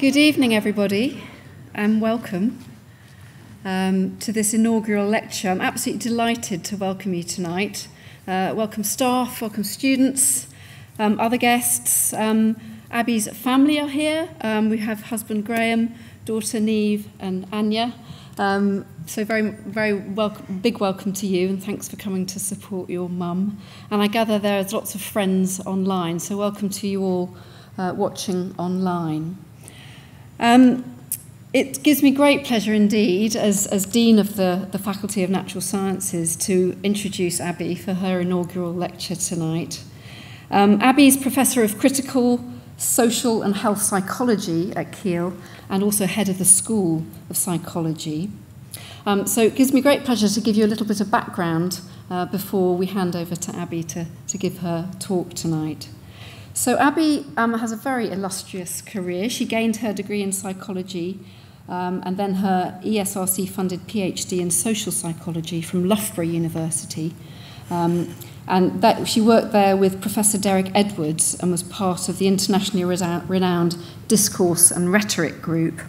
Good evening, everybody, and welcome to this inaugural lecture. I'm absolutely delighted to welcome you tonight. Welcome staff, welcome students, other guests. Abby's family are here. We have husband Graham, daughter Neve, and Anya. So very big welcome to you, and thanks for coming to support your mum. And I gather there's lots of friends online, so welcome to you all watching online. It gives me great pleasure indeed, as Dean of the Faculty of Natural Sciences, to introduce Abby for her inaugural lecture tonight. Abby is Professor of Critical, Social and Health Psychology at Keele, and also head of the School of Psychology. So it gives me great pleasure to give you a little bit of background before we hand over to Abby to give her talk tonight. So Abby has a very illustrious career. She gained her degree in psychology and then her ESRC-funded PhD in social psychology from Loughborough University. And that she worked there with Professor Derek Edwards and was part of the internationally renowned Discourse and Rhetoric group.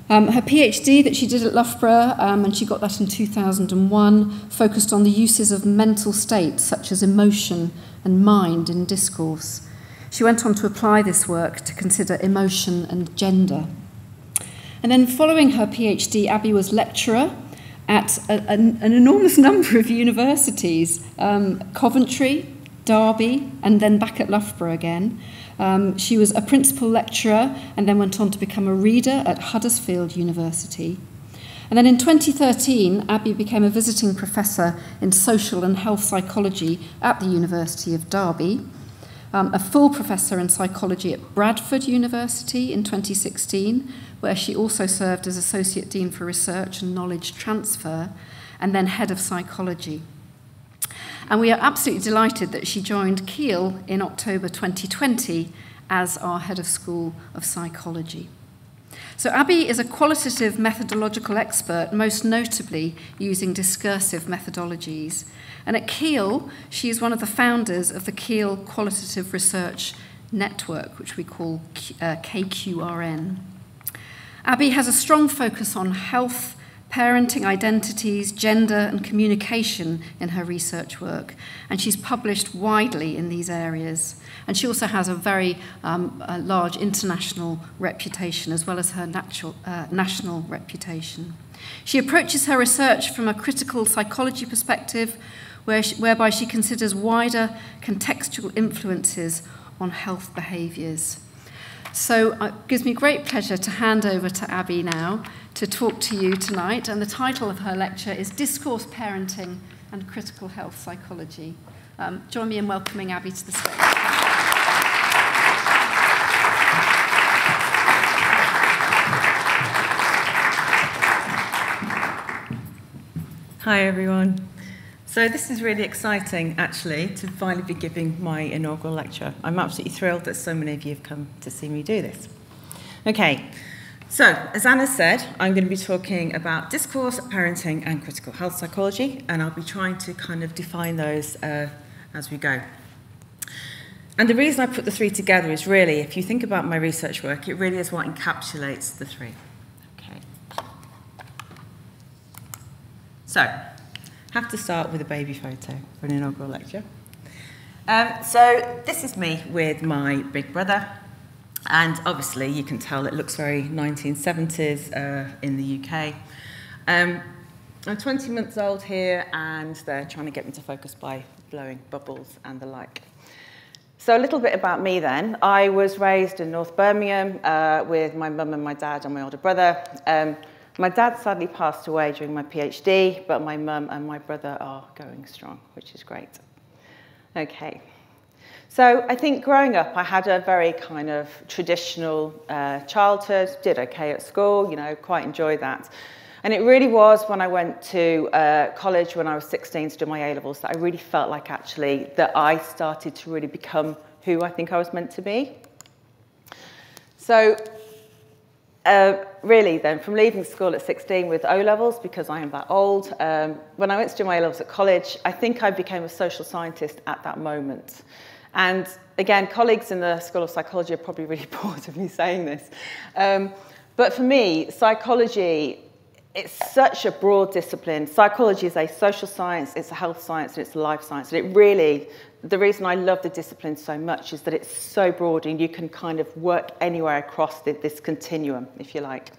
Her PhD that she did at Loughborough, and she got that in 2001, focused on the uses of mental states such as emotion and mind in discourse. She went on to apply this work to consider emotion and gender. And then following her PhD, Abby was lecturer at an enormous number of universities, Coventry, Derby, and then back at Loughborough again. She was a principal lecturer and then went on to become a reader at Huddersfield University. And then in 2013, Abby became a visiting professor in social and health psychology at the University of Derby, a full professor in psychology at Bradford University in 2016, where she also served as Associate Dean for Research and Knowledge Transfer, and then Head of Psychology. And we are absolutely delighted that she joined Keele in October 2020 as our Head of School of Psychology. So Abby is a qualitative methodological expert, most notably using discursive methodologies. And at Keele, she is one of the founders of the Keele Qualitative Research Network, which we call KQRN. Abby has a strong focus on health, parenting, identities, gender and communication in her research work, and she's published widely in these areas. And she also has a very large international reputation as well as her national reputation. She approaches her research from a critical psychology perspective, whereby she considers wider contextual influences on health behaviours. So it gives me great pleasure to hand over to Abby now to talk to you tonight, and the title of her lecture is Discourse, Parenting and Critical Health Psychology. Join me in welcoming Abby to the stage. Hi everyone. So this is really exciting, actually, to finally be giving my inaugural lecture. I'm absolutely thrilled that so many of you have come to see me do this. Okay, so as Anna said, I'm going to be talking about discourse, parenting, and critical health psychology, and I'll be trying to kind of define those as we go. And the reason I put the three together is really, if you think about my research work, it really is what encapsulates the three. Okay. So, have to start with a baby photo for an inaugural lecture. So this is me with my big brother, and obviously you can tell it looks very 1970s in the UK. I'm 20 months old here, and they're trying to get me to focus by blowing bubbles and the like. So a little bit about me then. I was raised in North Birmingham with my mum and my dad and my older brother. My dad sadly passed away during my PhD, but my mum and my brother are going strong, which is great. Okay. So I think growing up, I had a very kind of traditional childhood, did okay at school, you know, quite enjoyed that. And it really was when I went to college when I was 16 to do my A-levels that I really felt like actually that I started to really become who I think I was meant to be. So really then, from leaving school at 16 with O-levels, because I am that old, when I went to do my A-levels at college, I think I became a social scientist at that moment. And again, colleagues in the School of Psychology are probably really bored of me saying this. But for me, psychology, it's such a broad discipline. Psychology is a social science, it's a health science, and it's a life science. And it really, the reason I love the discipline so much is that it's so broad and you can kind of work anywhere across this continuum, if you like.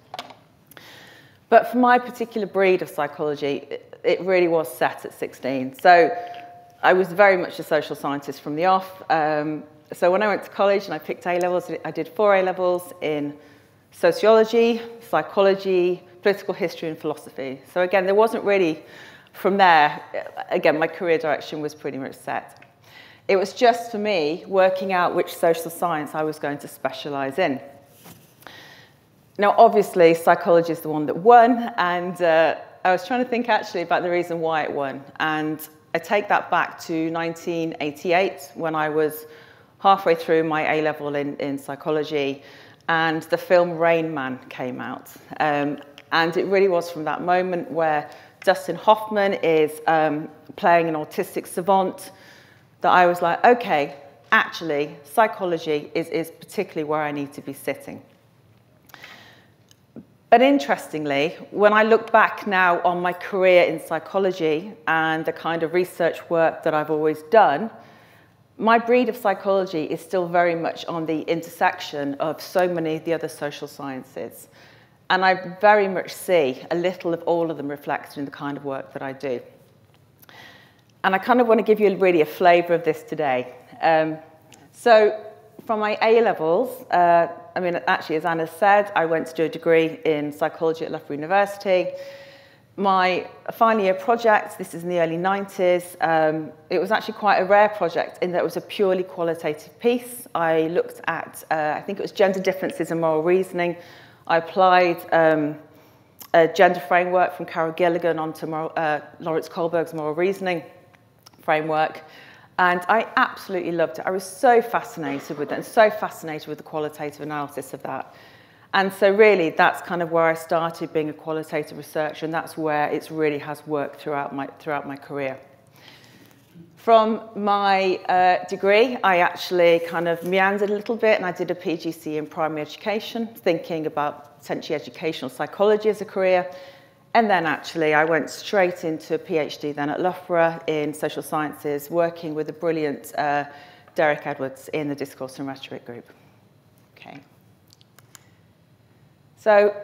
But for my particular breed of psychology, it really was set at 16. So I was very much a social scientist from the off. So when I went to college and I picked A-levels, I did 4 A-levels in sociology, psychology, political history and philosophy. So again, there wasn't really, from there, again, my career direction was pretty much set. It was just for me working out which social science I was going to specialise in. Now, obviously, psychology is the one that won, and I was trying to think actually about the reason why it won. And I take that back to 1988, when I was halfway through my A-level in psychology, and the film Rain Man came out. And it really was from that moment where Dustin Hoffman is playing an autistic savant that I was like, okay, actually, psychology is particularly where I need to be sitting. But interestingly, when I look back now on my career in psychology and the kind of research work that I've always done, my breed of psychology is still very much on the intersection of so many of the other social sciences. And I very much see a little of all of them reflected in the kind of work that I do. And I kind of want to give you really a flavour of this today. So from my A-levels, I mean, actually, as Anna said, I went to do a degree in psychology at Loughborough University. My final year project, this is in the early 90s, it was actually quite a rare project in that it was a purely qualitative piece. I looked at, I think it was gender differences in moral reasoning. I applied a gender framework from Carol Gilligan onto Lawrence Kohlberg's moral reasoning framework. And I absolutely loved it. I was so fascinated with it and so fascinated with the qualitative analysis of that. And so really, that's kind of where I started being a qualitative researcher, and that's where it really has worked throughout my career. From my degree, I actually kind of meandered a little bit, and I did a PGC in primary education, thinking about potentially educational psychology as a career. And then actually, I went straight into a PhD then at Loughborough in social sciences, working with the brilliant Derek Edwards in the Discourse and Rhetoric group. Okay. So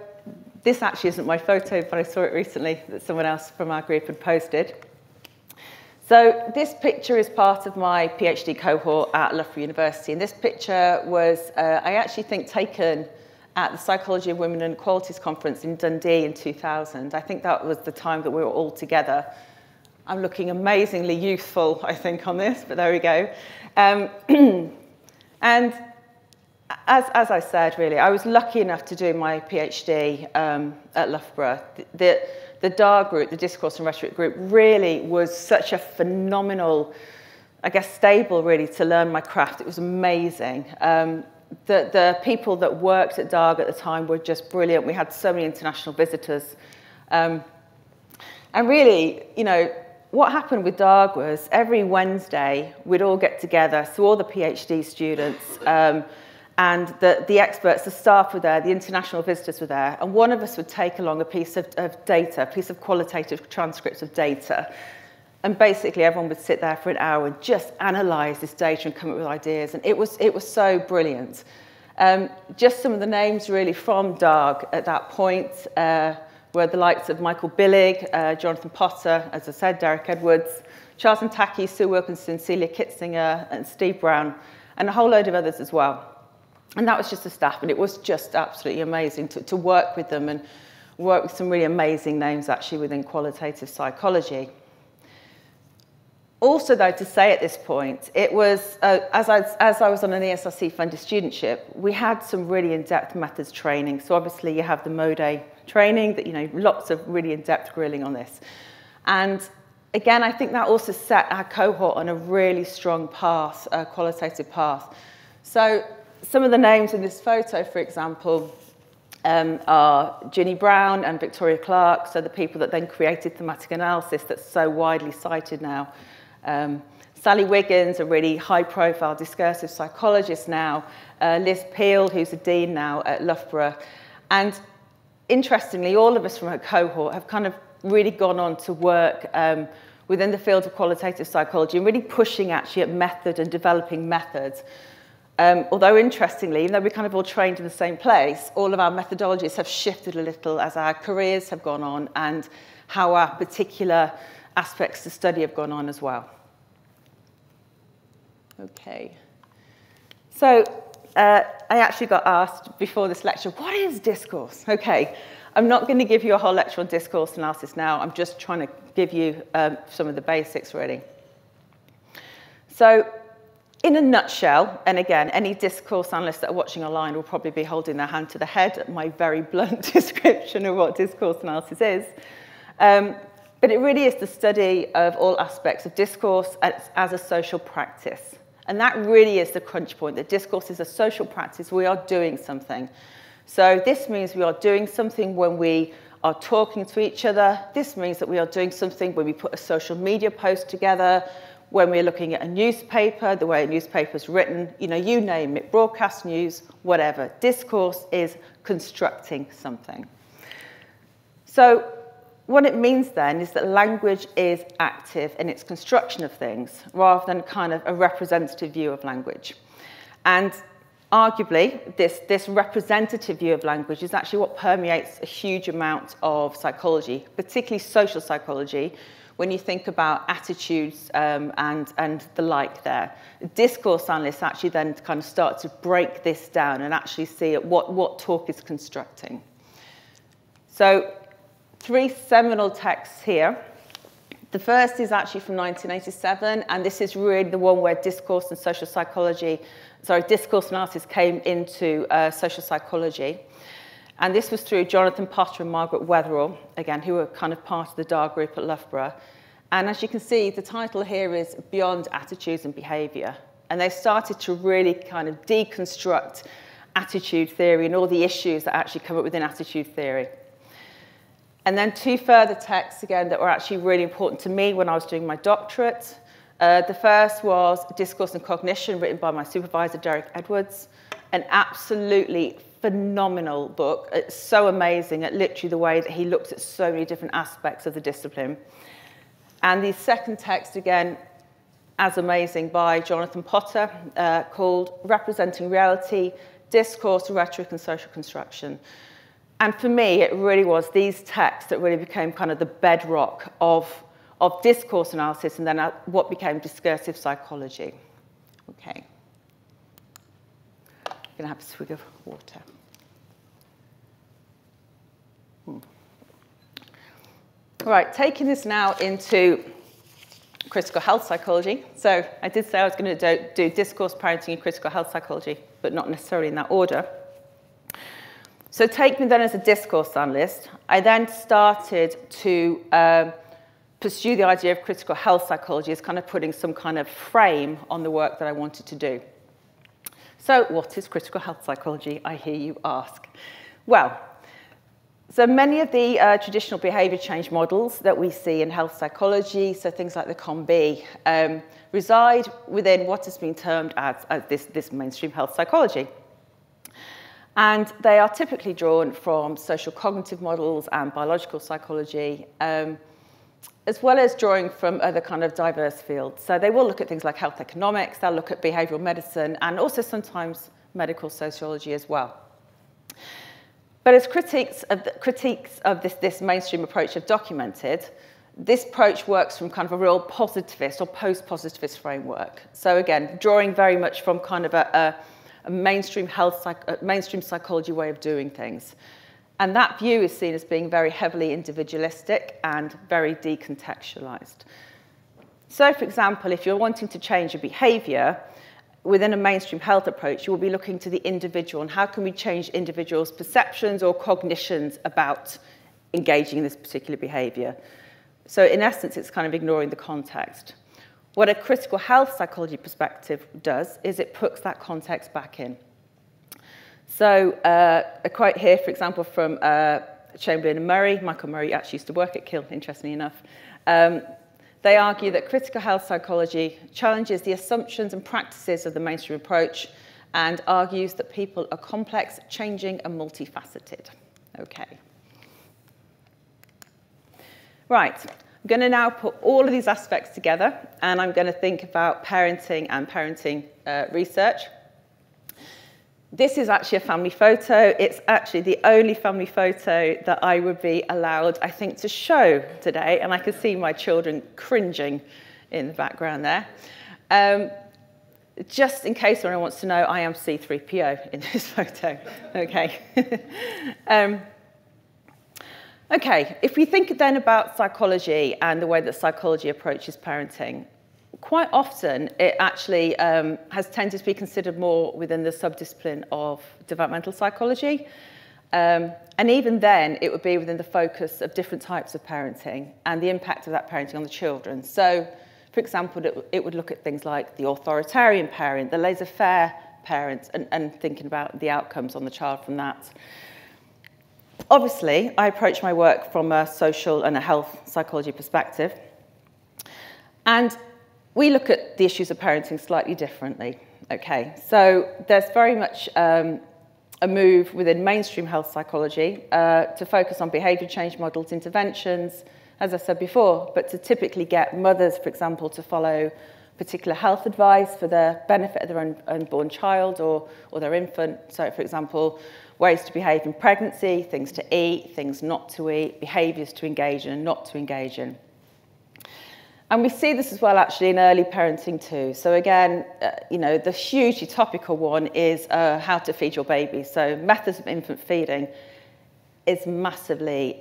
this actually isn't my photo, but I saw it recently that someone else from our group had posted. So this picture is part of my PhD cohort at Loughborough University. And this picture was, I actually think, taken at the Psychology of Women and Equalities Conference in Dundee in 2000. I think that was the time that we were all together. I'm looking amazingly youthful, I think, on this, but there we go. And as I said, really, I was lucky enough to do my PhD at Loughborough. The DAR group, the Discourse and Rhetoric group, really was such a phenomenal, I guess, stable, really, to learn my craft. It was amazing. The people that worked at DARG at the time were just brilliant. We had so many international visitors. And really, you know, what happened with DARG was every Wednesday, we'd all get together, so all the PhD students, and the experts, the staff were there, the international visitors were there, and one of us would take along a piece of data, a piece of qualitative transcript of data, and basically everyone would sit there for an hour and just analyse this data and come up with ideas, and it was so brilliant. Just some of the names really from DARG at that point were the likes of Michael Billig, Jonathan Potter, as I said, Derek Edwards, Charles Ntaki, Sue Wilkinson, Celia Kitzinger, and Steve Brown, and a whole load of others as well. And that was just the staff, and it was just absolutely amazing to work with them and work with some really amazing names actually within qualitative psychology. Also, though, to say at this point, it was, as I was on an ESRC-funded studentship, we had some really in-depth methods training. So obviously you have the MODE training, that, you know, lots of really in-depth grilling on this. And again, I think that also set our cohort on a really strong path, a qualitative path. So some of the names in this photo, for example, are Ginny Brown and Victoria Clark, so the people that then created thematic analysis that's so widely cited now. Sally Wiggins, a really high-profile discursive psychologist now, Liz Peel, who's a dean now at Loughborough. And interestingly, all of us from her cohort have kind of really gone on to work within the field of qualitative psychology and really pushing actually at method and developing methods. Although interestingly, even though we're kind of all trained in the same place, all of our methodologies have shifted a little as our careers have gone on and how our particular aspects to study have gone on as well. Okay. So I actually got asked before this lecture, what is discourse? Okay. I'm not going to give you a whole lecture on discourse analysis now. I'm just trying to give you some of the basics, really. So in a nutshell, and again, any discourse analysts that are watching online will probably be holding their hand to the head at my very blunt description of what discourse analysis is. But it really is the study of all aspects of discourse as a social practice. And that really is the crunch point, that discourse is a social practice. We are doing something. So this means we are doing something when we are talking to each other. This means that we are doing something when we put a social media post together, when we're looking at a newspaper, the way a newspaper is written, you name it, broadcast news, whatever. Discourse is constructing something. So what it means then is that language is active in its construction of things rather than kind of a representative view of language. And arguably, this representative view of language is actually what permeates a huge amount of psychology, particularly social psychology, when you think about attitudes and the like there. Discourse analysts actually then kind of start to break this down and actually see at what talk is constructing. So 3 seminal texts here. The first is actually from 1987, and this is really the one where discourse and social psychology, discourse analysis came into social psychology. And this was through Jonathan Potter and Margaret Wetherell, again, who were kind of part of the DAR group at Loughborough. And as you can see, the title here is Beyond Attitudes and Behaviour. And they started to really kind of deconstruct attitude theory and all the issues that actually come up within attitude theory. And then 2 further texts, again, that were actually really important to me when I was doing my doctorate. The first was Discourse and Cognition, written by my supervisor, Derek Edwards. An absolutely phenomenal book. It's so amazing at literally the way that he looks at so many different aspects of the discipline. And the second text, again, as amazing, by Jonathan Potter, called Representing Reality, Discourse, Rhetoric and Social Construction. And for me, it really was these texts that really became kind of the bedrock of discourse analysis and then what became discursive psychology. Okay. I'm going to have a swig of water. All right, taking this now into critical health psychology. So I did say I was going to do discourse, parenting, and critical health psychology, but not necessarily in that order. So take me then as a discourse analyst. I then started to pursue the idea of critical health psychology as kind of putting some kind of frame on the work that I wanted to do. So what is critical health psychology, I hear you ask? Well, so many of the traditional behaviour change models that we see in health psychology, so things like the COM-B, reside within what has been termed as this mainstream health psychology. And they are typically drawn from social cognitive models and biological psychology, as well as drawing from other kind of diverse fields. So they will look at things like health economics, they'll look at behavioural medicine, and also sometimes medical sociology as well. But as critiques of this mainstream approach have documented, this approach works from kind of a real positivist or post-positivist framework. So again, drawing very much from kind of a mainstream mainstream psychology way of doing things. And that view is seen as being very heavily individualistic and very decontextualized. So, for example, if you're wanting to change a behavior within a mainstream health approach, you will be looking to the individual and how can we change individuals' perceptions or cognitions about engaging in this particular behavior. So in essence, it's kind of ignoring the context. What a critical health psychology perspective does is it puts that context back in. So a quote here, for example, from Chamberlain and Murray. Michael Murray actually used to work at Kiel, interestingly enough. They argue that critical health psychology challenges the assumptions and practices of the mainstream approach and argues that people are complex, changing, and multifaceted. Okay. Right. I'm going to now put all of these aspects together, and I'm going to think about parenting and parenting research. This is actually a family photo. It's actually the only family photo that I would be allowed, I think, to show today, and I can see my children cringing in the background there. Just in case anyone wants to know, I am C3PO in this photo. Okay. Okay, if we think then about psychology and the way that psychology approaches parenting, quite often it actually has tended to be considered more within the subdiscipline of developmental psychology. And even then, it would be within the focus of different types of parenting and the impact of that parenting on the children. So, for example, it would look at things like the authoritarian parent, the laissez-faire parent, and thinking about the outcomes on the child from that. Obviously, I approach my work from a social and a health psychology perspective. And we look at the issues of parenting slightly differently. Okay, so there's very much a move within mainstream health psychology to focus on behaviour change models, interventions, as I said before, but to typically get mothers, for example, to follow particular health advice for the benefit of their unborn child or their infant. So, for example, ways to behave in pregnancy, things to eat, things not to eat, behaviours to engage in and not to engage in. And we see this as well, actually, in early parenting too. So again, you know, the hugely topical one is how to feed your baby. So methods of infant feeding is massively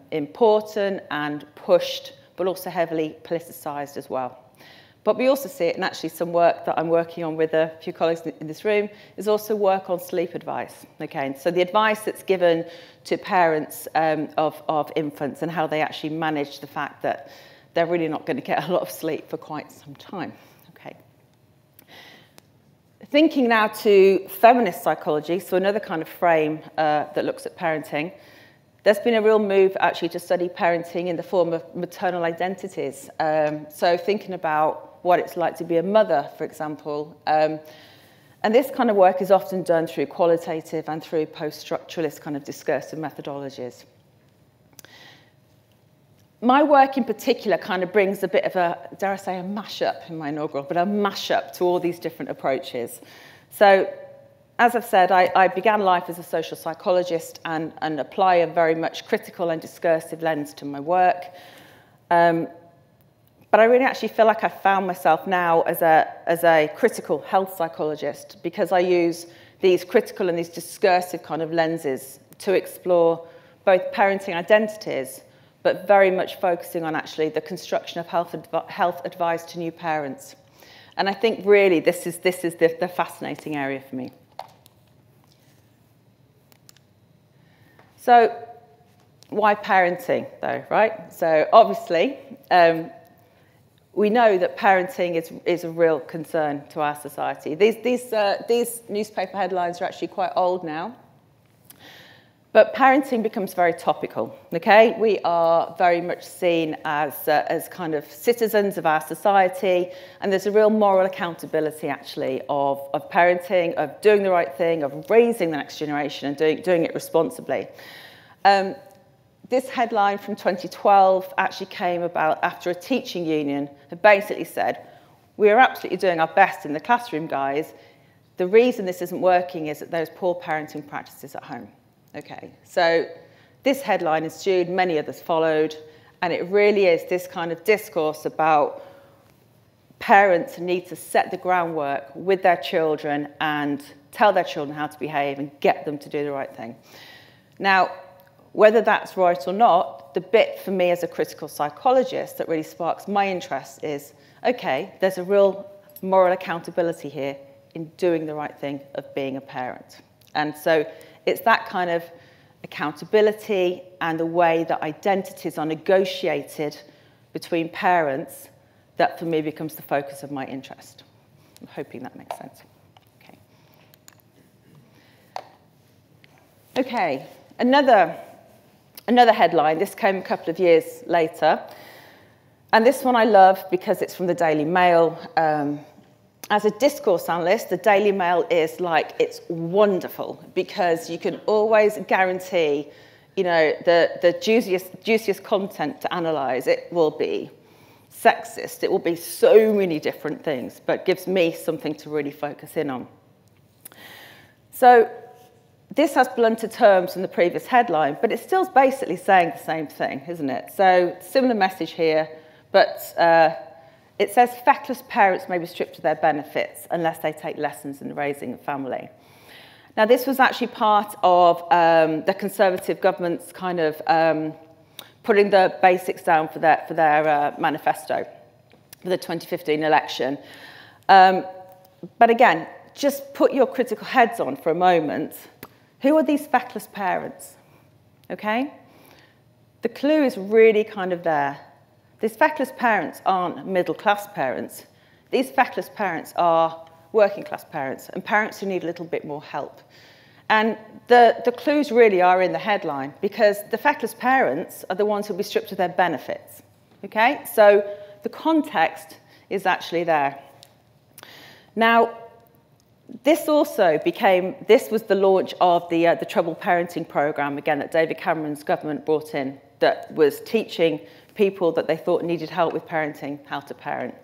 important and pushed, but also heavily politicised as well. But we also see it, and actually some work that I'm working on with a few colleagues in this room is also work on sleep advice. Okay, so the advice that's given to parents of infants and how they actually manage the fact that they're really not going to get a lot of sleep for quite some time. Okay. Thinking now to feminist psychology, so another kind of frame that looks at parenting, there's been a real move actually to study parenting in the form of maternal identities. So thinking about what it's like to be a mother, for example. And this kind of work is often done through qualitative and through post-structuralist kind of discursive methodologies. My work in particular kind of brings a bit of a, dare I say, a mashup in my inaugural, but a mashup to all these different approaches. So, as I've said, I began life as a social psychologist and apply a very much critical and discursive lens to my work. But I really actually feel like I found myself now as a critical health psychologist because I use these critical and these discursive kind of lenses to explore both parenting identities, but very much focusing on actually the construction of health advice to new parents. And I think really this is the fascinating area for me. So why parenting though, right? So obviously, we know that parenting is a real concern to our society. These newspaper headlines are actually quite old now. But parenting becomes very topical, okay? We are very much seen as kind of citizens of our society, and there's a real moral accountability, actually, of parenting, of doing the right thing, of raising the next generation and doing it responsibly. This headline from 2012 actually came about after a teaching union had basically said, we are absolutely doing our best in the classroom, guys. The reason this isn't working is that there's poor parenting practices at home. Okay, so this headline ensued, many others followed, and it really is this kind of discourse about parents need to set the groundwork with their children and tell their children how to behave and get them to do the right thing. Now, whether that's right or not, the bit for me as a critical psychologist that really sparks my interest is, okay, there's a real moral accountability here in doing the right thing of being a parent. And so it's that kind of accountability and the way that identities are negotiated between parents that for me becomes the focus of my interest. I'm hoping that makes sense. Okay, another headline, this came a couple of years later, And this one I love because it's from the Daily Mail. As a discourse analyst, the Daily Mail is like, it's wonderful because you can always guarantee, you know, the juiciest content to analyse. It will be sexist, it will be so many different things, but gives me something to really focus in on. So this has blunter terms from the previous headline, but it's still basically saying the same thing, isn't it? So similar message here, but it says feckless parents may be stripped of their benefits unless they take lessons in raising a family. Now, this was actually part of the Conservative government's kind of putting the basics down for their manifesto for the 2015 election. But again, just put your critical heads on for a moment. Who are these feckless parents? Okay? The clue is really kind of there. These feckless parents aren't middle-class parents. These feckless parents are working-class parents and parents who need a little bit more help. And the clues really are in the headline because the feckless parents are the ones who will be stripped of their benefits. Okay? So the context is actually there. Now, this was the launch of the Troubled Parenting Programme, again, that David Cameron's government brought in, that was teaching people that they thought needed help with parenting, how to parent.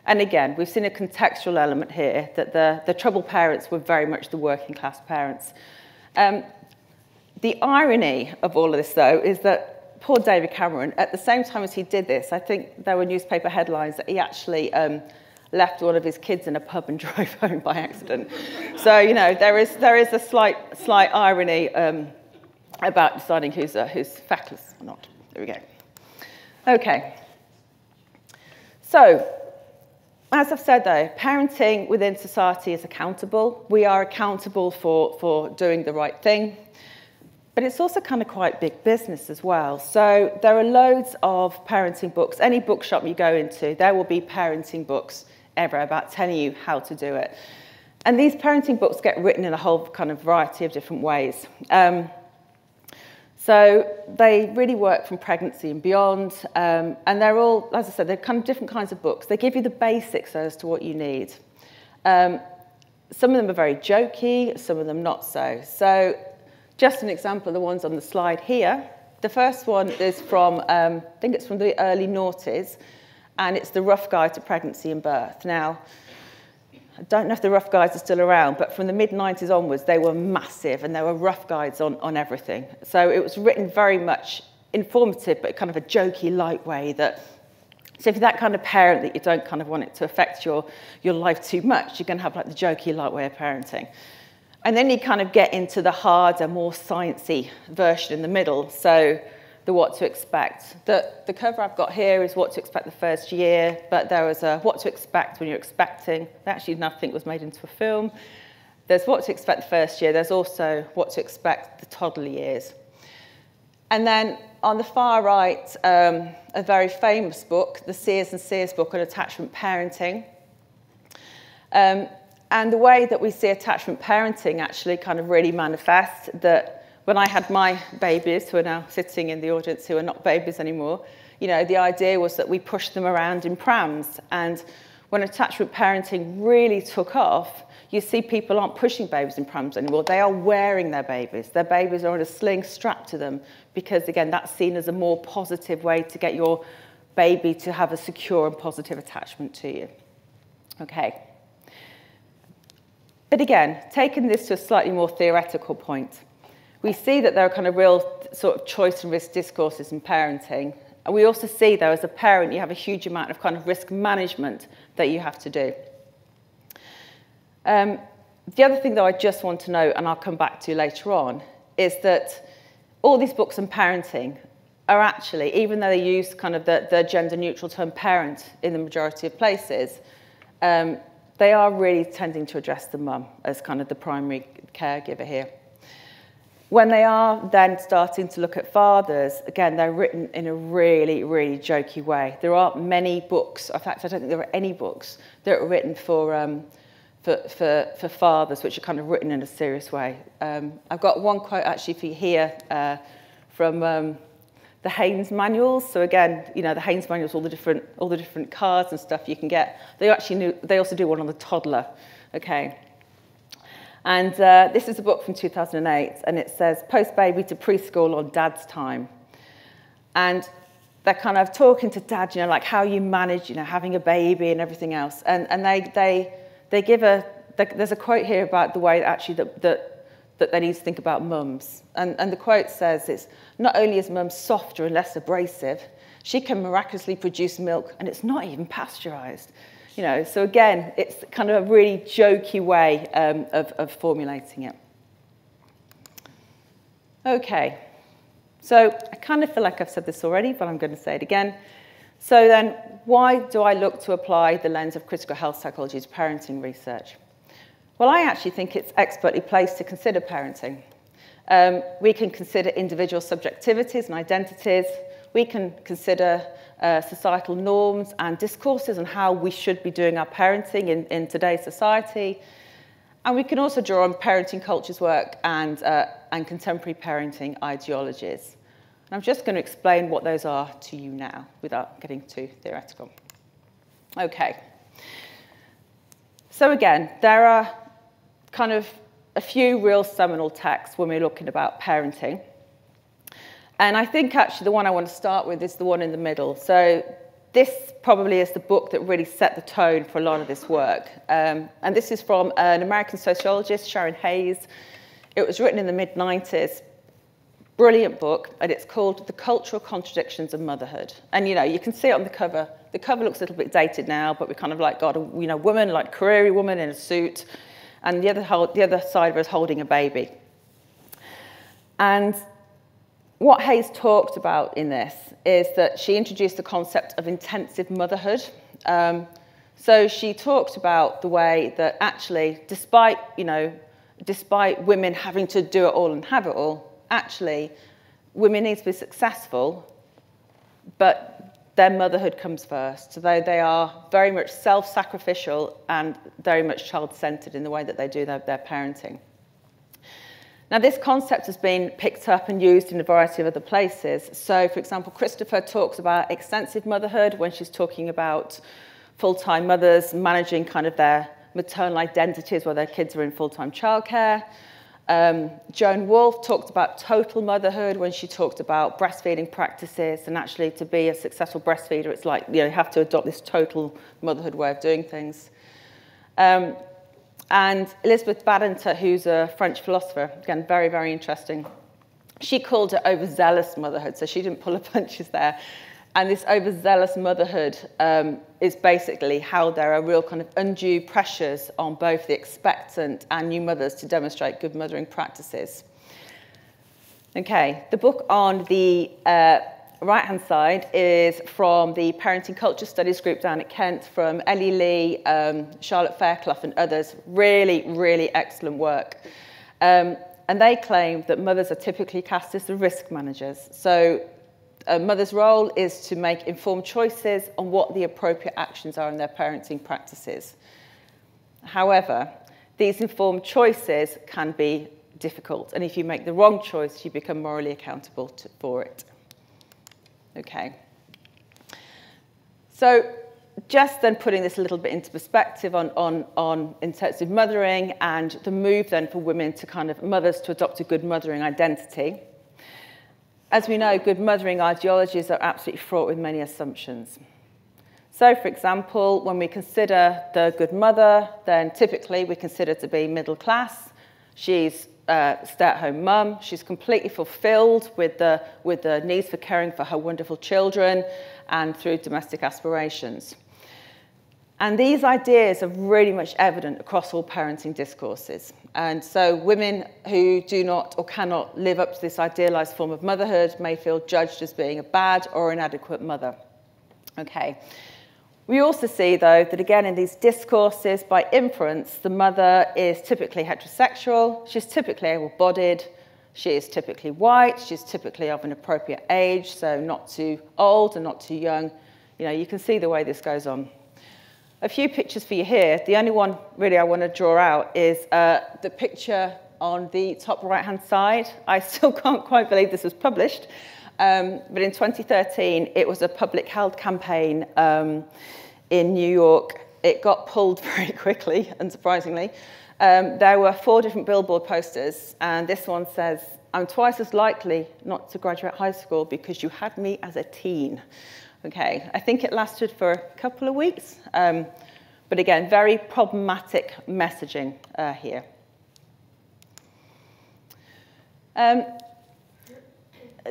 And again, we've seen a contextual element here, that the troubled parents were very much the working class parents. The irony of all of this, though, is that poor David Cameron, at the same time as he did this, I think there were newspaper headlines that he actually left one of his kids in a pub and drove home by accident. So, you know, there is a slight irony about deciding who's feckless or not. There we go. Okay. So, as I've said, though, parenting within society is accountable. We are accountable for doing the right thing. But it's also kind of quite big business as well. So there are loads of parenting books. Any bookshop you go into, there will be parenting books ever about telling you how to do it. And these parenting books get written in a whole kind of variety of different ways. So they really work from pregnancy and beyond. And they're all, as I said, they're kind of different kinds of books. They give you the basics as to what you need. Some of them are very jokey, some of them not so. So just an example of the ones on the slide here. The first one is from, I think it's from the early noughties, and it's the Rough Guide to Pregnancy and Birth. Now, I don't know if the rough guides are still around, but from the mid-90s onwards, they were massive, and there were rough guides on everything. So it was written very much informative, but kind of a jokey, light way that, so if you're that kind of parent that you don't kind of want it to affect your life too much, you're going to have like the jokey, light way of parenting. And then you kind of get into the harder, more sciencey version in the middle, so the what to expect. The cover I've got here is what to expect the first year, but there was a what to expect when you're expecting. Actually, nothing was made into a film. There's what to expect the first year. There's also what to expect the toddler years. And then on the far right, a very famous book, the Sears and Sears book on attachment parenting. And the way that we see attachment parenting actually kind of really manifests, that when I had my babies, who are now sitting in the audience, who are not babies anymore, you know, the idea was that we pushed them around in prams. And when attachment parenting really took off, you see people aren't pushing babies in prams anymore. They are wearing their babies. Their babies are on a sling strapped to them because, again, that's seen as a more positive way to get your baby to have a secure and positive attachment to you. Okay. But again, taking this to a slightly more theoretical point, we see that there are kind of real sort of choice and risk discourses in parenting. And we also see, though, as a parent, you have a huge amount of kind of risk management that you have to do. The other thing that I just want to note, and I'll come back to later on, is that all these books on parenting are actually, even though they use kind of the gender-neutral term parent in the majority of places, they are really tending to address the mum as kind of the primary caregiver here. When they are then starting to look at fathers, again, they're written in a really, really jokey way. There aren't many books, in fact, I don't think there are any books that are written for fathers, which are kind of written in a serious way. I've got one quote actually for you here from the Haynes manuals. So again, you know, the Haynes manuals, all the different cars and stuff you can get. They also do one on the toddler. Okay. And this is a book from 2008, and it says post-baby to preschool on dad's time. And they're kind of talking to dad, you know, like how you manage, you know, having a baby and everything else. And they give there's a quote here about the way actually that they need to think about mums. And the quote says, it's not only is mum softer and less abrasive, she can miraculously produce milk and it's not even pasteurized. You know, so again, it's kind of a really jokey way of formulating it. Okay, so I kind of feel like I've said this already, but I'm going to say it again. So then, why do I look to apply the lens of critical health psychology to parenting research? Well, I actually think it's expertly placed to consider parenting. We can consider individual subjectivities and identities. We can consider societal norms and discourses on how we should be doing our parenting in today's society. And we can also draw on parenting culture's work and contemporary parenting ideologies. And I'm just going to explain what those are to you now without getting too theoretical. Okay. So again, there are kind of a few real seminal texts when we're looking about parenting. And I think actually the one I want to start with is the one in the middle. So this probably is the book that really set the tone for a lot of this work. And this is from an American sociologist, Sharon Hayes. It was written in the mid-90s. Brilliant book, and it's called The Cultural Contradictions of Motherhood. And, you know, you can see it on the cover. The cover looks a little bit dated now, but we kind of like got a, you know, woman, like career woman in a suit, and the other side of her is holding a baby. And what Hayes talked about in this is that she introduced the concept of intensive motherhood. So she talked about the way that actually, despite women having to do it all and have it all, actually, women need to be successful, but their motherhood comes first. So they are very much self-sacrificial and very much child-centered in the way that they do their parenting. Now, this concept has been picked up and used in a variety of other places. So, for example, Christopher talks about extensive motherhood when she's talking about full-time mothers managing kind of their maternal identities while their kids are in full-time childcare. Joan Wolfe talked about total motherhood when she talked about breastfeeding practices, and actually to be a successful breastfeeder, it's like, you know, you have to adopt this total motherhood way of doing things. And Elizabeth Badinter, who's a French philosopher, again, very, very interesting, she called it overzealous motherhood, so she didn't pull her punches there. And this overzealous motherhood is basically how there are real kind of undue pressures on both the expectant and new mothers to demonstrate good mothering practices. Okay, the book on the right-hand side is from the Parenting Culture Studies group down at Kent, from Ellie Lee, Charlotte Fairclough and others. Really, really excellent work. And they claim that mothers are typically cast as the risk managers. So a mother's role is to make informed choices on what the appropriate actions are in their parenting practices. However, these informed choices can be difficult, and if you make the wrong choice, you become morally accountable for it. Okay. So just then putting this a little bit into perspective on intensive mothering and the move then for women to kind of mothers to adopt a good mothering identity. As we know, good mothering ideologies are absolutely fraught with many assumptions. So, for example, when we consider the good mother, then typically we consider to be middle class. She's a stay-at-home mum. She's completely fulfilled with the needs for caring for her wonderful children and through domestic aspirations. And these ideas are really much evident across all parenting discourses. And so women who do not or cannot live up to this idealized form of motherhood may feel judged as being a bad or inadequate mother. Okay. We also see, though, that again in these discourses, by inference, the mother is typically heterosexual, she's typically able-bodied, she is typically white, she's typically of an appropriate age, so not too old and not too young. You know, you can see the way this goes on. A few pictures for you here. The only one really I want to draw out is the picture on the top right-hand side. I still can't quite believe this was published. But in 2013, it was a public health campaign in New York. It got pulled very quickly, unsurprisingly. There were 4 different billboard posters, and this one says, "I'm twice as likely not to graduate high school because you had me as a teen." Okay, I think it lasted for a couple of weeks, but again, very problematic messaging here.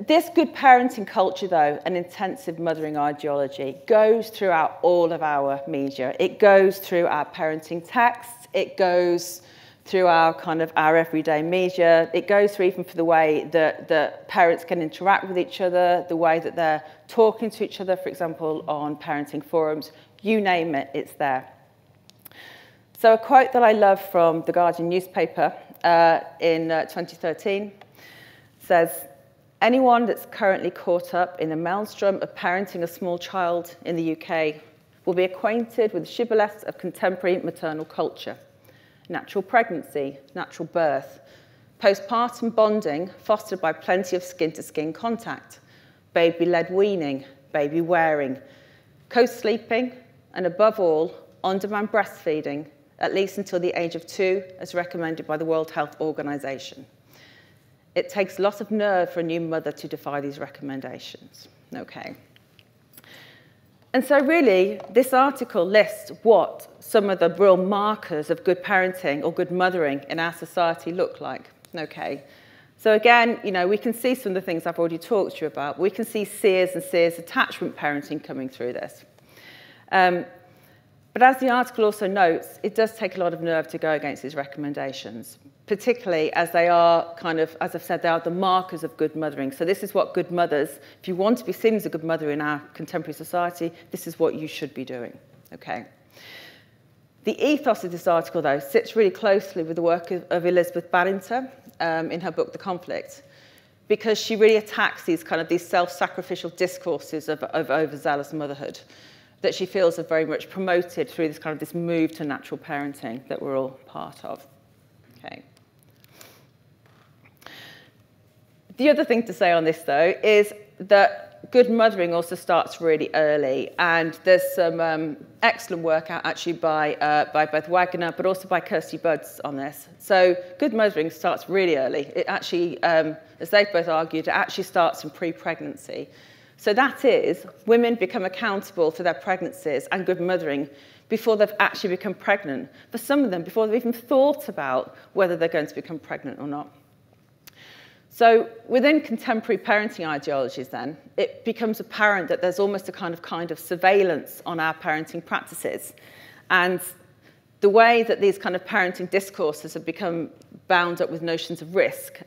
This good parenting culture, though, and intensive mothering ideology, goes throughout all of our media. It goes through our parenting texts. It goes through our everyday media. It goes through even for the way that parents can interact with each other, the way that they're talking to each other, for example, on parenting forums. You name it, it's there. So a quote that I love from the Guardian newspaper in 2013 says, "Anyone that's currently caught up in the maelstrom of parenting a small child in the UK will be acquainted with the shibboleths of contemporary maternal culture. Natural pregnancy, natural birth, postpartum bonding fostered by plenty of skin-to-skin contact, baby-led weaning, baby wearing, co-sleeping, and above all, on-demand breastfeeding, at least until the age of 2, as recommended by the World Health Organization. It takes a lot of nerve for a new mother to defy these recommendations." Okay. And so really, this article lists what some of the real markers of good parenting or good mothering in our society look like. Okay. So again, we can see some of the things I've already talked to you about. We can see Sears and Sears attachment parenting coming through this. But as the article also notes, it does take a lot of nerve to go against these recommendations, particularly as they are as I've said, they are the markers of good mothering. So this is what good mothers, if you want to be seen as a good mother in our contemporary society, this is what you should be doing, okay? The ethos of this article, though, sits really closely with the work of Elizabeth Badinter in her book, The Conflict, because she really attacks these self-sacrificial discourses of overzealous motherhood that she feels are very much promoted through this move to natural parenting that we're all part of. Okay. The other thing to say on this, though, is that good mothering also starts really early, and there's some excellent work out actually by both Wagner but also by Kirsty Budds on this. So good mothering starts really early. It actually, as they've both argued, it actually starts from pre-pregnancy. So that is, women become accountable for their pregnancies and good mothering before they've actually become pregnant. For some of them, before they've even thought about whether they're going to become pregnant or not. So within contemporary parenting ideologies then, it becomes apparent that there's almost a kind of surveillance on our parenting practices. And the way that these parenting discourses have become bound up with notions of risk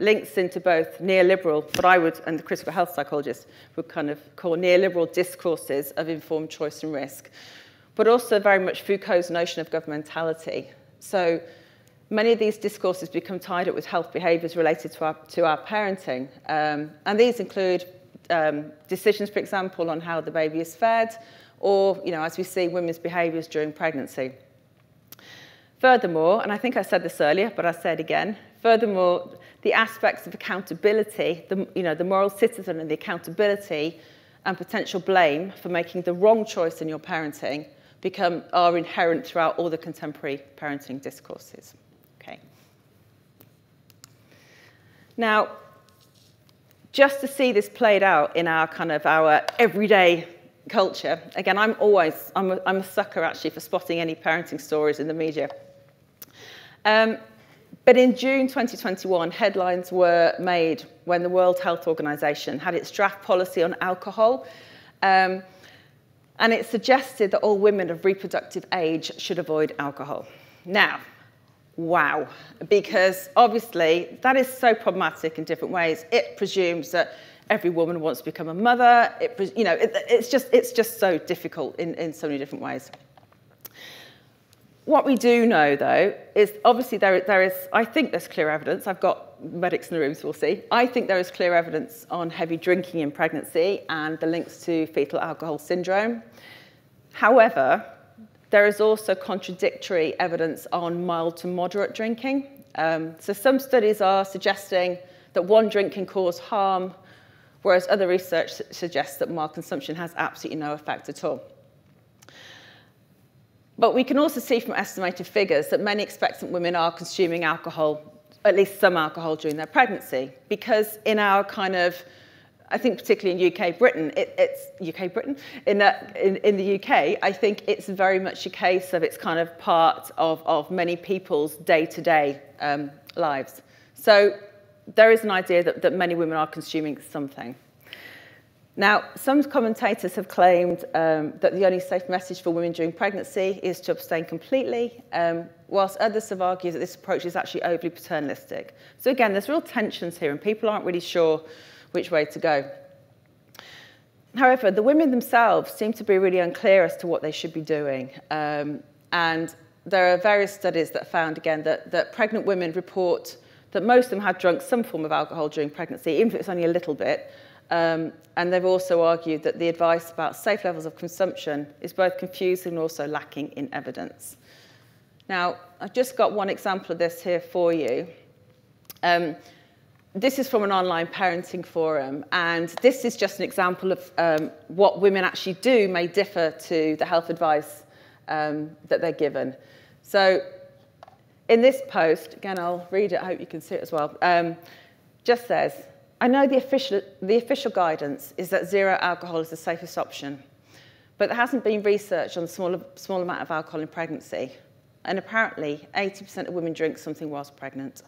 links into both neoliberal, what I would, and the critical health psychologists would call neoliberal discourses of informed choice and risk, but also very much Foucault's notion of governmentality. So many of these discourses become tied up with health behaviours related to our parenting. And these include decisions, for example, on how the baby is fed, or, as we see, women's behaviours during pregnancy. Furthermore, and I think I said this earlier, but I'll say it again, furthermore, the aspects of accountability, the moral citizen and the accountability and potential blame for making the wrong choice in your parenting are inherent throughout all the contemporary parenting discourses. Okay. Now, just to see this played out in our our everyday culture, again, I'm a sucker actually for spotting any parenting stories in the media. But in June 2021, headlines were made when the World Health Organization had its draft policy on alcohol, and it suggested that all women of reproductive age should avoid alcohol. Now, wow, because obviously that is so problematic in different ways. It presumes that every woman wants to become a mother. It's just so difficult in so many different ways. What we do know, though, is obviously there is, I think there's clear evidence. I've got medics in the room, so we'll see. I think there is clear evidence on heavy drinking in pregnancy and the links to fetal alcohol syndrome. However, there is also contradictory evidence on mild to moderate drinking. So some studies are suggesting that one drink can cause harm, whereas other research suggests that mild consumption has absolutely no effect at all. But we can also see from estimated figures that many expectant women are consuming alcohol, at least some alcohol, during their pregnancy, because in our kind of, I think particularly in UK Britain, in the UK, I think it's very much a case of it's kind of part of many people's day-to-day lives. So there is an idea that many women are consuming something. Now, some commentators have claimed that the only safe message for women during pregnancy is to abstain completely, whilst others have argued that this approach is actually overly paternalistic. So again, there's real tensions here, and people aren't really sure which way to go. However, the women themselves seem to be really unclear as to what they should be doing. And there are various studies that found, again, that pregnant women report that most of them had drunk some form of alcohol during pregnancy, even if it's only a little bit. And they've also argued that the advice about safe levels of consumption is both confusing and also lacking in evidence. Now, I've just got one example of this here for you. This is from an online parenting forum, and this is just an example of what women actually do may differ to the health advice that they're given. So in this post, again, I'll read it, I hope you can see it as well, just says, I know the official guidance is that zero alcohol is the safest option, but there hasn't been research on the small amount of alcohol in pregnancy, and apparently 80% of women drink something whilst pregnant.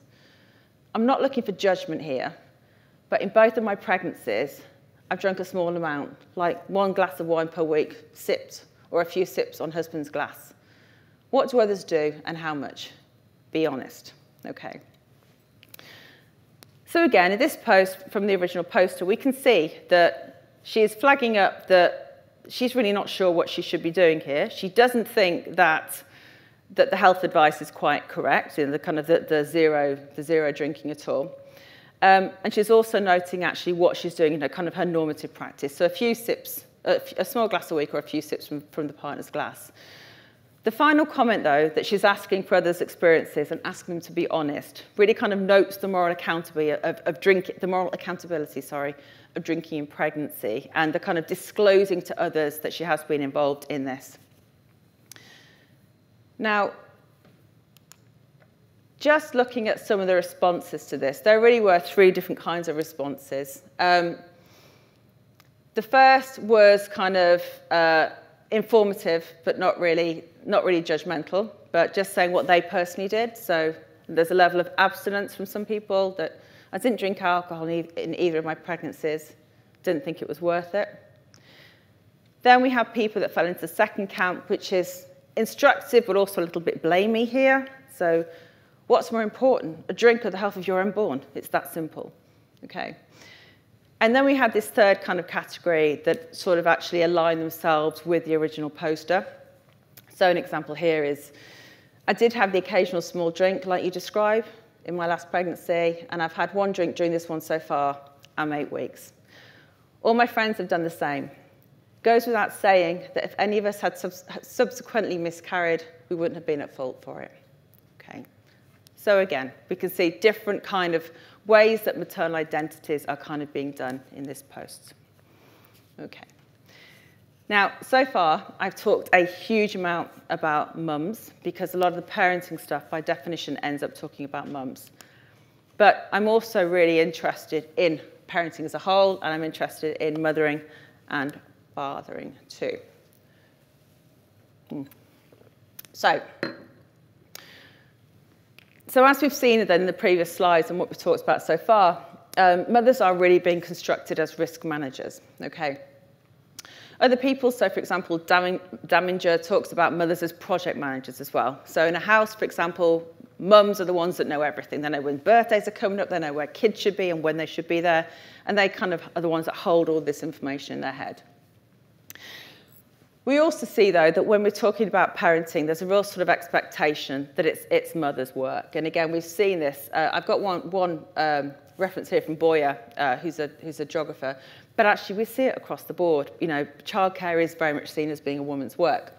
I'm not looking for judgment here, but in both of my pregnancies, I've drunk a small amount, like 1 glass of wine per week, sipped, or a few sips on husband's glass. What do others do, and how much? Be honest. Okay. So again, in this post from the original poster, we can see that she is flagging up that she's really not sure what she should be doing here. She doesn't think that the health advice is quite correct, you know, the zero drinking at all. And she's also noting actually what she's doing in her normative practice. So a few sips, a small glass a week, or a few sips from the partner's glass. The final comment, though, that she's asking for others' experiences and asking them to be honest, really kind of notes the moral accountability of drinking in pregnancy, and the kind of disclosing to others that she has been involved in this. Now, just looking at some of the responses to this, there really were 3 different kinds of responses. The first was kind of informative, but not really judgmental, but just saying what they personally did. So there's a level of abstinence from some people that I didn't drink alcohol in either of my pregnancies, didn't think it was worth it. Then we have people that fell into the second camp, which is instructive, but also a little bit blamey here. So what's more important, a drink or the health of your unborn? It's that simple, okay? And then we had this third kind of category that sort of actually aligned themselves with the original poster. So an example here is, I did have the occasional small drink like you describe in my last pregnancy, and I've had 1 drink during this one so far. I'm 8 weeks. All my friends have done the same. Goes without saying that if any of us had subsequently miscarried, we wouldn't have been at fault for it. Okay. So again, we can see different kind of ways that maternal identities are kind of being done in this post. Okay. Now, so far, I've talked a huge amount about mums, because a lot of the parenting stuff, by definition, ends up talking about mums. But I'm also really interested in parenting as a whole, and I'm interested in mothering and fathering too. So as we've seen then in the previous slides and what we've talked about so far, mothers are really being constructed as risk managers, okay? Other people, so for example, Daminger talks about mothers as project managers as well. So in a house, for example, mums are the ones that know everything. They know when birthdays are coming up, they know where kids should be and when they should be there, and they kind of are the ones that hold all this information in their head. We also see, though, that when we're talking about parenting, there's a real sort of expectation that it's mother's work. And again, we've seen this. I've got one reference here from Boyer, who's a geographer. But actually, we see it across the board. You know, childcare is very much seen as being a woman's work.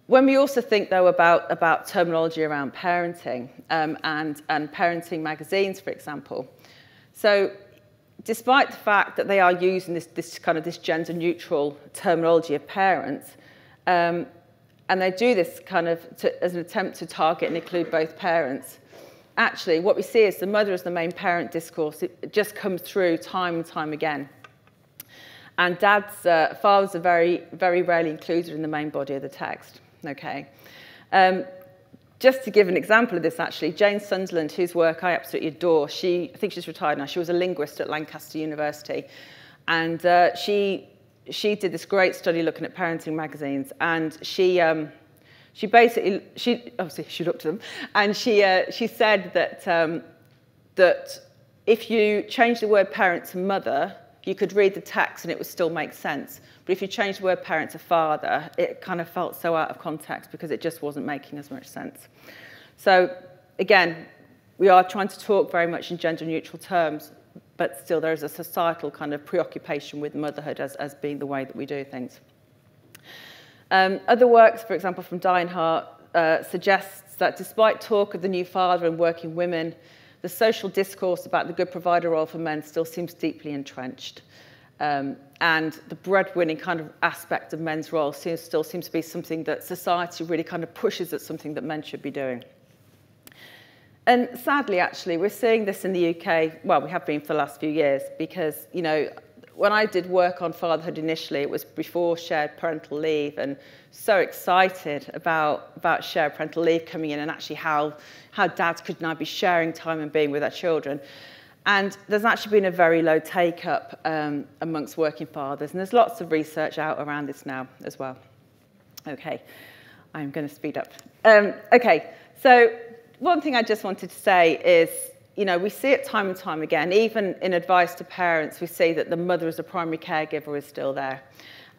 When we also think, though, about terminology around parenting and parenting magazines, for example. So despite the fact that they are using this gender-neutral terminology of parents, and they do this as an attempt to target and include both parents, actually what we see is the mother as the main parent discourse. It just comes through time and time again. And fathers are very, very rarely included in the main body of the text. Okay. Just to give an example of this, actually, Jane Sunderland, whose work I absolutely adore, I think she's retired now. She was a linguist at Lancaster University, and she did this great study looking at parenting magazines, and she obviously she looked at them, and she said that if you change the word parent to mother, you could read the text and it would still make sense. But if you change the word parent to father, it kind of felt so out of context because it just wasn't making as much sense. So again, we are trying to talk very much in gender-neutral terms, but still there is a societal kind of preoccupation with motherhood as being the way that we do things. Other works, for example, from Deinhardt, suggests that despite talk of the new father and working women, the social discourse about the good provider role for men still seems deeply entrenched. And the breadwinning kind of aspect of men's role still seems to be something that society really kind of pushes at, something that men should be doing. And sadly, actually, we're seeing this in the UK, well, we have been for the last few years, because, you know, when I did work on fatherhood initially, it was before shared parental leave, and so excited about shared parental leave coming in, and actually how dads could now be sharing time and being with their children. And there's actually been a very low take-up amongst working fathers, and there's lots of research out around this now as well. Okay, I'm going to speed up. Okay, so one thing I just wanted to say is, you know, we see it time and time again, even in advice to parents, we see that the mother as a primary caregiver is still there.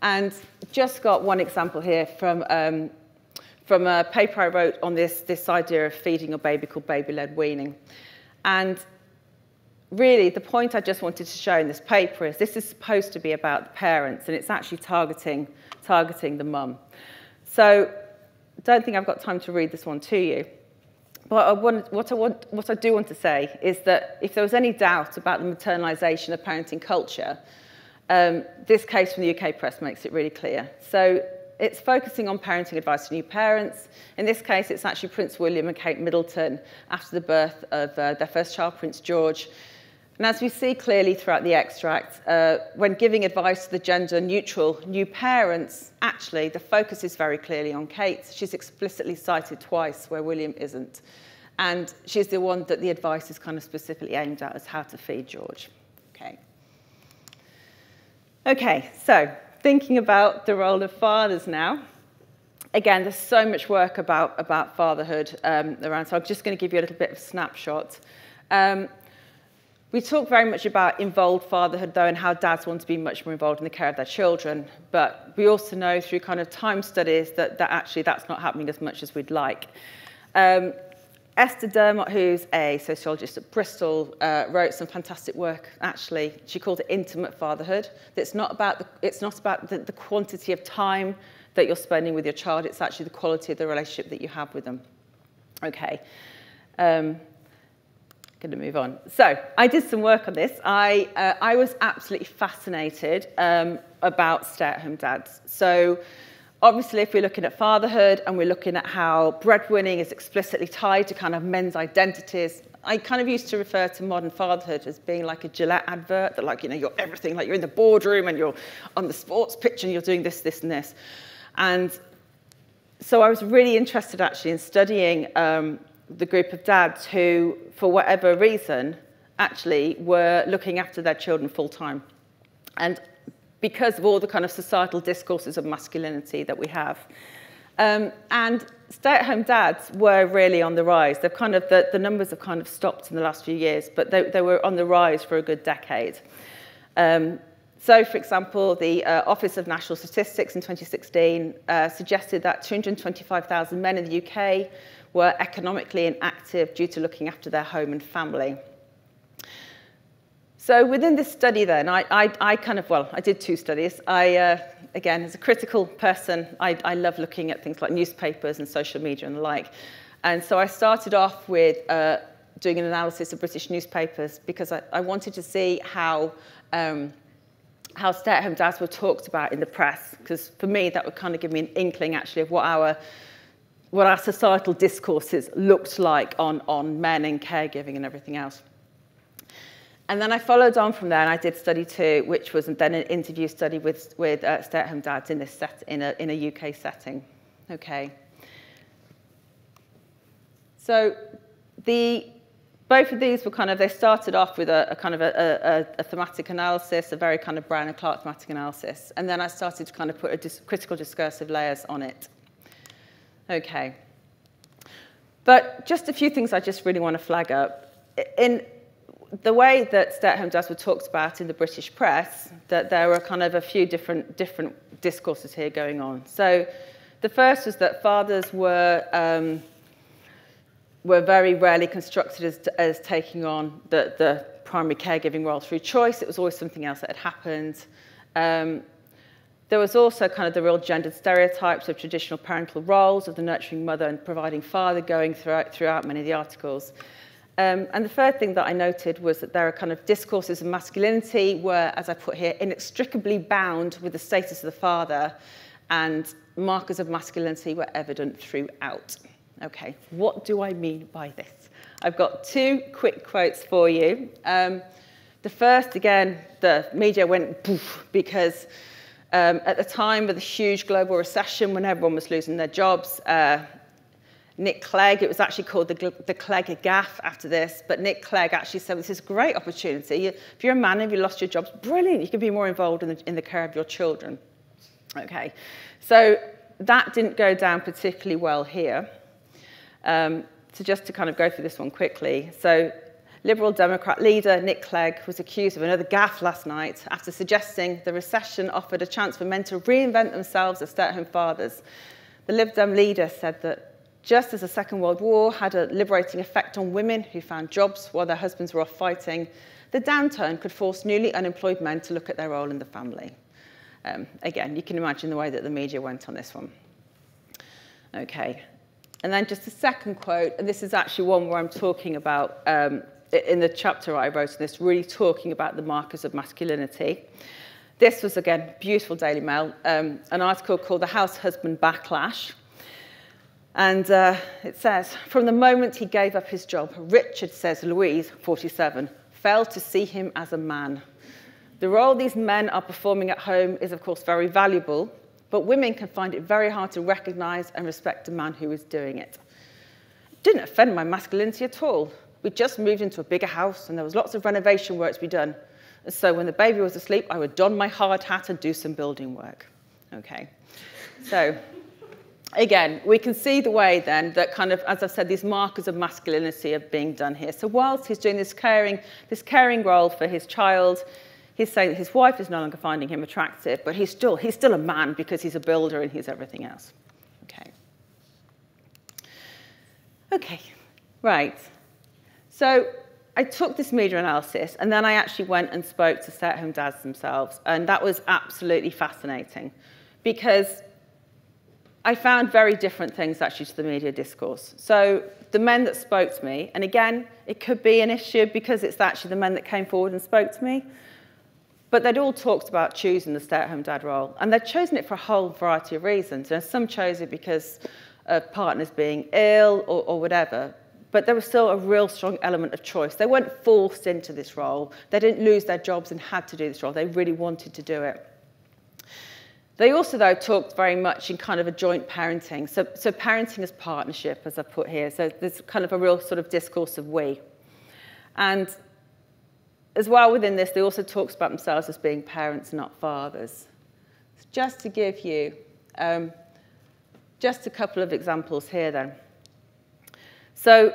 And just got one example here from a paper I wrote on this idea of feeding your baby called baby-led weaning. And really, the point I just wanted to show in this paper is this is supposed to be about the parents, and it's actually targeting the mum. So I don't think I've got time to read this one to you. But what I do want to say is that if there was any doubt about the maternalisation of parenting culture, this case from the UK press makes it really clear. So it's focusing on parenting advice to new parents. In this case, it's actually Prince William and Kate Middleton after the birth of their first child, Prince George. And as we see clearly throughout the extract, when giving advice to the gender-neutral new parents, actually the focus is very clearly on Kate. She's explicitly cited twice where William isn't. And she's the one that the advice is kind of specifically aimed at as how to feed George. Okay, so thinking about the role of fathers now. Again, there's so much work about fatherhood around, so I'm just going to give you a little bit of a snapshot. We talk very much about involved fatherhood, though, and how dads want to be much more involved in the care of their children. But we also know through kind of time studies that actually that's not happening as much as we'd like. Esther Dermott, who's a sociologist at Bristol, wrote some fantastic work, actually. She called it intimate fatherhood. It's not about the quantity of time that you're spending with your child. It's actually the quality of the relationship that you have with them. Okay. Going to move on. So I did some work on this. I was absolutely fascinated about stay-at-home dads. So obviously, if we're looking at fatherhood and we're looking at how breadwinning is explicitly tied to kind of men's identities, I kind of used to refer to modern fatherhood as being like a Gillette advert, that like, you know, you're everything, like you're in the boardroom and you're on the sports pitch and you're doing this, this, and this. And so I was really interested actually in studying the group of dads who, for whatever reason, actually were looking after their children full-time. And because of all the kind of societal discourses of masculinity that we have. And stay-at-home dads were really on the rise. They've kind of, the numbers have kind of stopped in the last few years, but they were on the rise for a good decade. So, for example, the Office of National Statistics in 2016 suggested that 225,000 men in the UK were economically inactive due to looking after their home and family. So within this study then, I did two studies. Again, as a critical person, I love looking at things like newspapers and social media and the like. And so I started off with doing an analysis of British newspapers because I wanted to see how stay-at-home dads were talked about in the press, because for me that would kind of give me an inkling actually of what our societal discourses looked like on men and caregiving and everything else. And then I followed on from there and I did study 2, which was then an interview study with stay-at-home dads in this in a UK setting. Okay. So both of these were kind of, they started off with a kind of a thematic analysis, a very kind of Brown and Clark thematic analysis. And then I started to kind of put critical discursive layers on it. Okay. But just a few things I just really want to flag up. In the way that stay-at-home dads were talked about in the British press, that there were kind of a few different discourses here going on. So the first was that fathers were very rarely constructed as taking on the primary caregiving role through choice. It was always something else that had happened. There was also kind of the real gendered stereotypes of traditional parental roles of the nurturing mother and providing father going throughout many of the articles. And the third thing that I noted was that there are kind of discourses of masculinity were, as I put here, inextricably bound with the status of the father, and markers of masculinity were evident throughout. Okay, what do I mean by this? I've got 2 quick quotes for you. The first, again, the media went poof, because at the time of the huge global recession, when everyone was losing their jobs, Nick Clegg, it was actually called the Clegg gaffe after this, but Nick Clegg actually said, this is a great opportunity. If you're a man and you lost your jobs, brilliant, you can be more involved in the care of your children. Okay, so that didn't go down particularly well here. So just to kind of go through this one quickly. So Liberal Democrat leader Nick Clegg was accused of another gaffe last night after suggesting the recession offered a chance for men to reinvent themselves as stay-at-home fathers. The Lib Dem leader said that just as the Second World War had a liberating effect on women who found jobs while their husbands were off fighting, the downturn could force newly unemployed men to look at their role in the family. Again, you can imagine the way that the media went on this one. Okay, and then just a second quote, and this is actually one where I'm talking about, in the chapter I wrote in this, really talking about the markers of masculinity. This was, again, beautiful Daily Mail, an article called The House Husband Backlash. And it says, from the moment he gave up his job, Richard, says Louise, 47, failed to see him as a man. The role these men are performing at home is, of course, very valuable, but women can find it very hard to recognize and respect a man who is doing it. It didn't offend my masculinity at all. We just moved into a bigger house and there was lots of renovation work to be done. And so when the baby was asleep, I would don my hard hat and do some building work. Okay, so again, we can see the way then that kind of, as I've said, these markers of masculinity are being done here. So whilst he's doing this caring role for his child, he's saying that his wife is no longer finding him attractive, but he's still a man because he's a builder and he's everything else. Okay. Okay, right. So I took this media analysis and then I actually went and spoke to stay-at-home dads themselves, and that was absolutely fascinating because I found very different things actually to the media discourse. So the men that spoke to me, and again, it could be an issue because it's actually the men that came forward and spoke to me, but they'd all talked about choosing the stay-at-home dad role, and they'd chosen it for a whole variety of reasons. And some chose it because of partners being ill or whatever, but there was still a real strong element of choice. They weren't forced into this role. They didn't lose their jobs and had to do this role. They really wanted to do it. They also, though, talked very much in kind of a joint parenting. So parenting as partnership, as I put here. So there's kind of a real sort of discourse of we. And as well within this, they also talked about themselves as being parents, not fathers. So just to give you just a couple of examples here then. So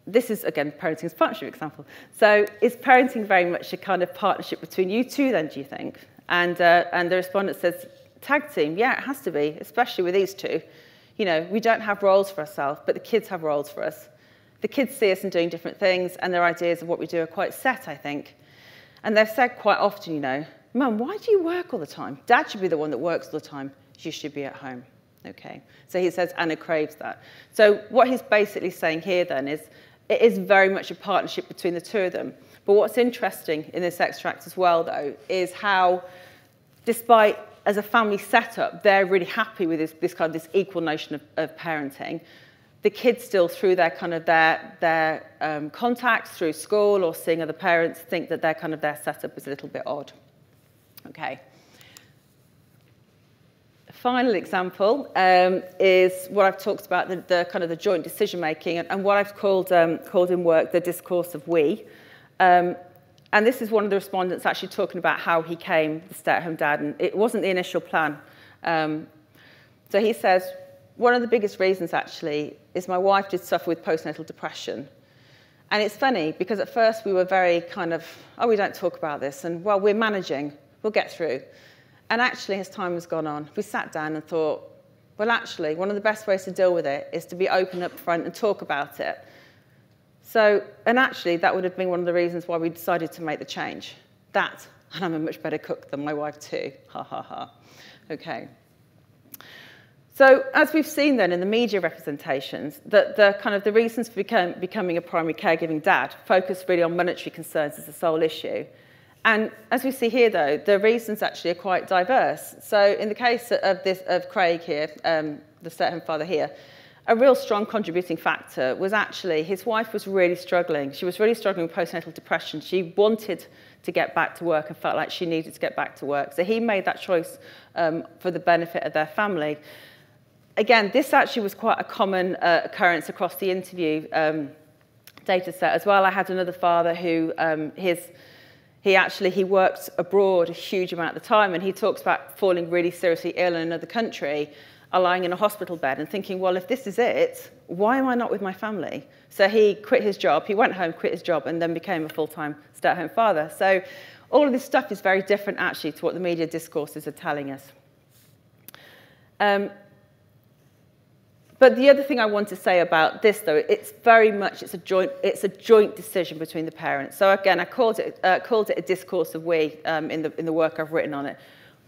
this is, again, parenting as partnership example. So is parenting very much a kind of partnership between you two then, do you think? And the respondent says, tag team, yeah, it has to be, especially with these two. You know, we don't have roles for ourselves, but the kids have roles for us. The kids see us in doing different things, and their ideas of what we do are quite set, I think. And they've said quite often, you know, Mum, why do you work all the time? Dad should be the one that works all the time. You should be at home. Okay. So he says Anna craves that. So what he's basically saying here then is it is very much a partnership between the two of them. But what's interesting in this extract as well, though, is how, despite as a family setup, they're really happy with this equal notion of parenting. The kids still, through their contacts through school or seeing other parents, think that their setup is a little bit odd. Okay. A final example is what I've talked about, the joint decision making, and what I've called in work the discourse of we. And this is one of the respondents actually talking about how he came the stay-at-home dad, and it wasn't the initial plan. So he says, one of the biggest reasons actually is my wife did suffer with postnatal depression. And it's funny because at first we were very oh, we don't talk about this, and well, we're managing, we'll get through. And actually, as time has gone on, we sat down and thought, well, actually, one of the best ways to deal with it is to be open up front and talk about it. So, and actually, that would have been one of the reasons why we decided to make the change. That, and I'm a much better cook than my wife too, ha, ha, ha. Okay. So, as we've seen then in the media representations, that the reasons for becoming a primary caregiving dad focus really on monetary concerns as the sole issue. And as we see here, though, the reasons actually are quite diverse. So, in the case of Craig here, the stay-at-home father here, a real strong contributing factor was actually his wife was really struggling. She was really struggling with postnatal depression. She wanted to get back to work and felt like she needed to get back to work. So he made that choice for the benefit of their family. Again, this actually was quite a common occurrence across the interview data set as well. I had another father who he worked abroad a huge amount of the time, and he talks about falling really seriously ill in another country, lying in a hospital bed and thinking, well, if this is it, why am I not with my family? So he quit his job, he went home, quit his job, and then became a full-time stay-at-home father. So all of this stuff is very different, actually, to what the media discourses are telling us. But the other thing I want to say about this, though, it's a joint decision between the parents. So again, I called it a discourse of we in the work I've written on it.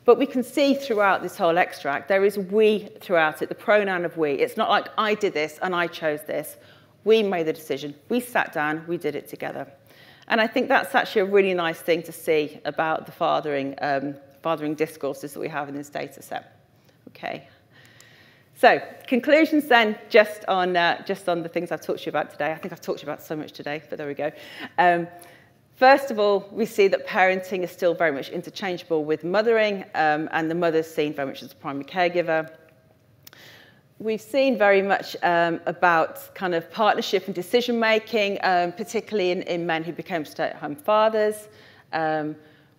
But we can see throughout this whole extract, there is we throughout it, the pronoun of we. It's not like I did this and I chose this. We made the decision. We sat down. We did it together. And I think that's actually a really nice thing to see about the fathering discourses that we have in this data set. Okay. So conclusions then, just on the things I've talked to you about today. I think I've talked to you about so much today, but there we go. First of all, we see that parenting is still very much interchangeable with mothering, and the mother's seen very much as a primary caregiver. We've seen very much about partnership and decision-making, particularly in men who became stay-at-home fathers.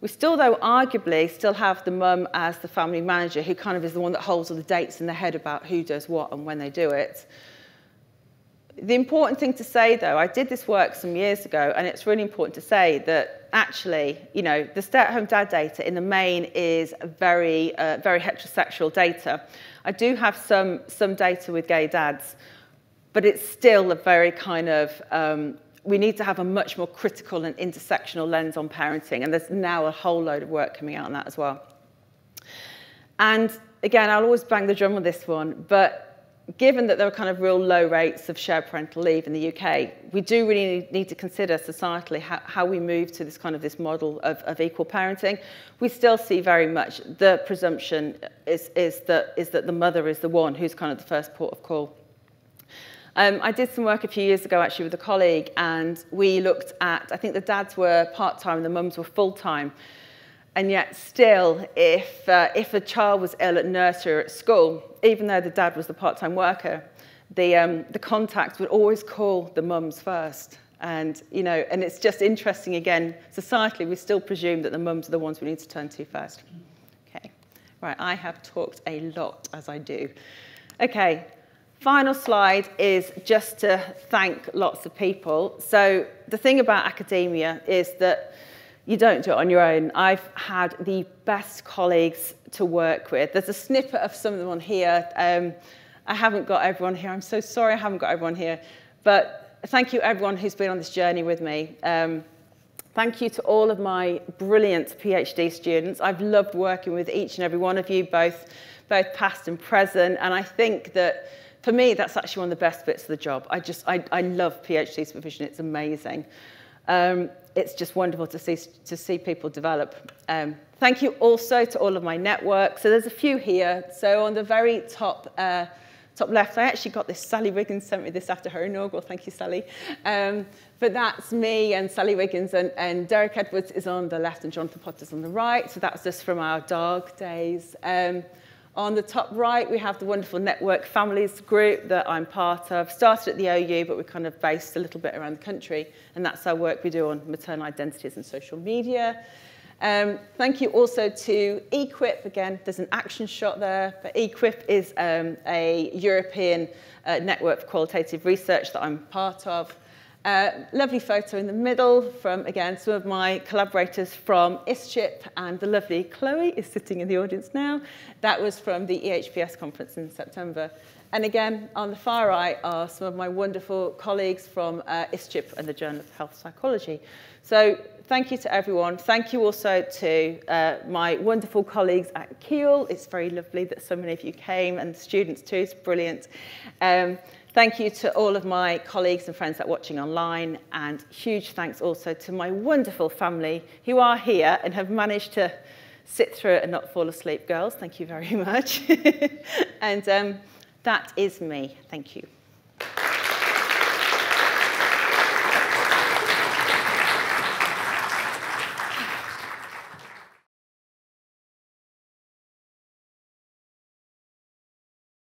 We still, though, arguably still have the mum as the family manager, who is the one that holds all the dates in the head about who does what and when they do it. The important thing to say, though, I did this work some years ago, and it's really important to say that actually, the stay-at-home dad data in the main is very heterosexual data. I do have some data with gay dads, but it's still a very we need to have a much more critical and intersectional lens on parenting, and there's now a whole load of work coming out on that as well. And again, I'll always bang the drum on this one, but given that there are real low rates of shared parental leave in the UK, we do really need to consider societally how we move to this model of equal parenting. We still see very much the presumption is that the mother is the one who's the first port of call. I did some work a few years ago actually with a colleague, and we looked at, I think the dads were part-time and the mums were full-time. And yet still, if a child was ill at nursery or at school, even though the dad was the part-time worker, the contacts would always call the mums first. And, and it's just interesting, again, societally, we still presume that the mums are the ones we need to turn to first. Okay, right, I have talked a lot, as I do. Okay, final slide is just to thank lots of people. So the thing about academia is that you don't do it on your own. I've had the best colleagues to work with. There's a snippet of some of them on here. I haven't got everyone here. I'm so sorry I haven't got everyone here. But thank you, everyone who's been on this journey with me. Thank you to all of my brilliant PhD students. I've loved working with each and every one of you, both past and present. And I think that for me, that's actually one of the best bits of the job. I love PhD supervision. It's amazing. It's just wonderful to see people develop. Thank you also to all of my network. So there's a few here. So on the very top left, I actually got this. Sally Wiggins sent me this after her inaugural. Thank you, Sally. But that's me and Sally Wiggins, and Derek Edwards is on the left and Jonathan Potter's on the right. So that's just from our dog days. On the top right, we have the wonderful Network Families group that I'm part of. Started at the OU, but we're kind of based a little bit around the country. And that's our work we do on maternal identities and social media. Thank you also to EQUIP. Again, there's an action shot there. But EQUIP is a European network for qualitative research that I'm part of. Lovely photo in the middle from, again, some of my collaborators from ISCHIP, and the lovely Chloe is sitting in the audience now. That was from the EHPS conference in September. And again, on the far right are some of my wonderful colleagues from ISCHIP and the Journal of Health Psychology. So thank you to everyone. Thank you also to my wonderful colleagues at Keele. It's very lovely that so many of you came, and the students too. It's brilliant. Thank you to all of my colleagues and friends that are watching online, and huge thanks also to my wonderful family who are here and have managed to sit through it and not fall asleep. Girls, thank you very much. And that is me. Thank you.